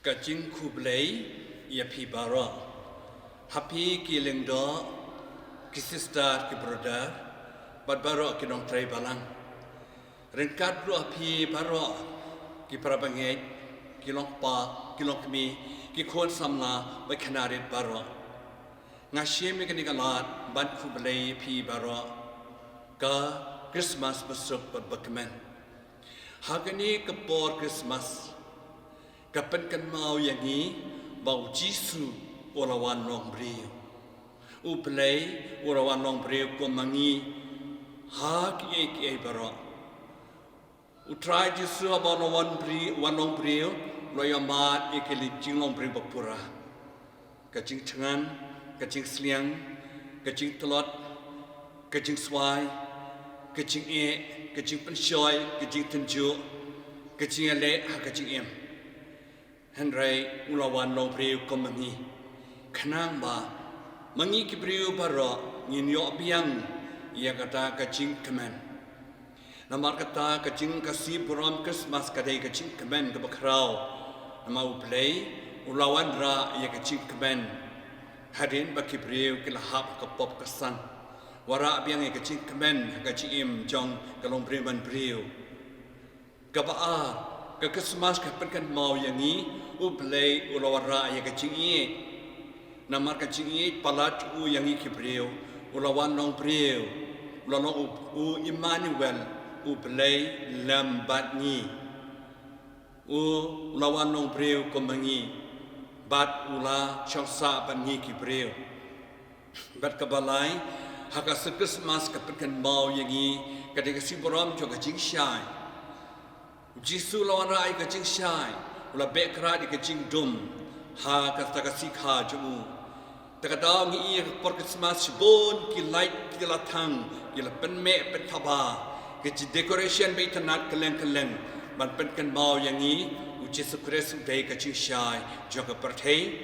Kajing Kublai ia pi bara happy ki Lyngdoh ki sister ki brother bad bara ki dong trai balang ringkat ru api bara ki prabangai ki long pa ki long kmi ki khon samla ba khanarit bara ngashim mi kani kalat ban Kublai pi bara ka Christmas besok bad bakmen hagani kapor Christmas kapan kan mau yang ini bau jisu orawan long brio uplay orawan long brio komangi hak ek bara utrai jisu abon wan long brio loyamat ekeli jing long brio bapura kacing tangan kacing sliang kacing telot kacing swai kacing kacing penshoy kacing tenju kacing ale kacing em Henry ulawan long brio komangi kanang ba mangi ki brio baro ngin yo biang ia kata kacing kemen namar kata kacing kasih buram Christmas kadai kacing kemen ke bakrau nama uplay ulawan ra ia kacing kemen hadin baki brio ke lahap ke pop kesan wara biang ia kacing kemen kacing im jong kalong brio man brio kabaa ke Christmas kapan kan mau yang ni uplay ulawara ya kacing ini namar kacing ini palat yang ini kibreu ulawan long breu ulawan Emmanuel uplay lambat ni ulawan long breu komangi bat ula changsa ban ni kibreu bat kabalai hakas Christmas kapan kan mau yang ni kadang siboram jo kacing syai Jisu lawan rai kacing syai, ulah bekrat di kacing dum, ha kata kasih kha jumu. Takadau ngi por Christmas bon ki light ki latang, ki la penme petaba, ki decoration be tanat keleng, ban pen kan mau yang ni, Jisu Kristus day kacing syai, jaga perthai,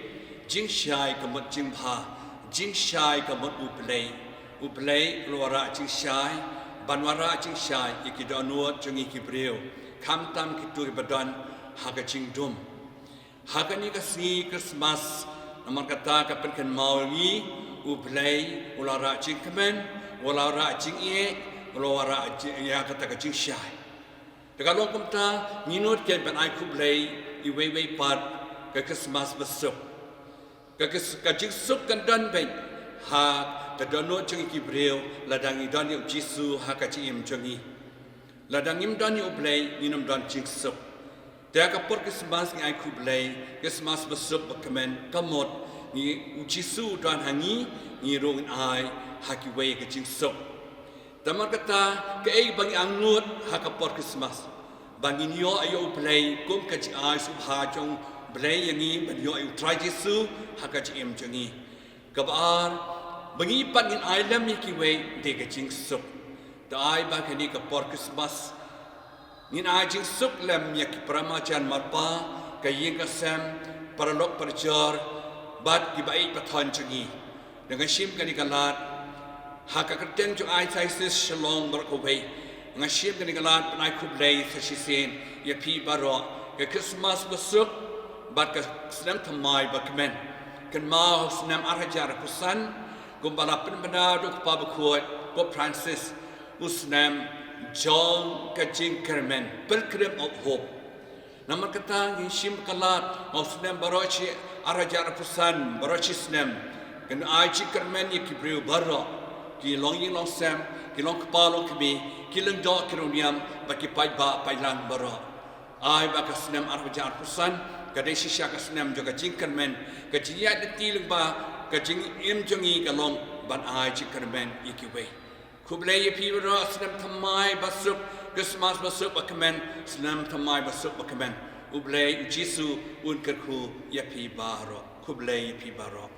jing syai kamut jing bha, jing syai kamut uplay luara jing syai, banwara jing syai, iki donuat jungi kibreu. Kam tam kitu badan haga cingdum haga ni kasi Christmas namar kata kapan kan mau ni ublay ulara cingkemen ulara cing ulara ya kata kacing syai kalau kumta minut ke ban ai kublay iwe pat ke Christmas besok ke kacing sup kan dan baik ha kadano cing kibreu ladang idan yu Jisu haga cing jongi ladang im dan ublay minum dan jingsuk. Dia kapor Christmas ngai kublay Christmas besok bakamen kamot ni Jisu dan hangi ni rongin ai hakiway ke jingsuk. Tamar kata ke bangi angnut hakapor Christmas. Bangi nyo ayo ublay kum kaji ai subha jong blay yangi banyo ayo try Jisu hakaji im jongi. Kabar bangi pan ngin ai lam yakiway de ke jingsuk. Dai bagi ni kapor Christmas ngin ajing suk lem yak pramajan marpa kayeng kasam paralok parjar bat gibai pathan changi dengan sim kani kalat haka kerteng jo ai taisis shalom berkowei ngashim kani kalat panai kublay sasisen ya pi baro ke Christmas besuk bat ka senam thamai bakmen kan mau senam arhajar kusan gumbala penbenda duk pa bakhuat ko Francis usnam John kacing kermen pelkrem of hope nama kata ngishim kalat usnam barochi arajar pusan barochi snam kan aichi kermen yikibreu barro ki longing long sam ki long kpalo kbi ki Lyngdoh ki NIAM baki pai ba pai lang barro ai ba kasnam arajar pusan kadai shisha kasnam jo kacing kermen kacing ya detil ba kacing im jongi kalong ban aichi kermen yikiwe Kublai yapi baro senam thamai basuk Christmas basuk bakamen senam thamai basuk bakamen ublai Jisu unkerku yapi baro Kublai yapi baro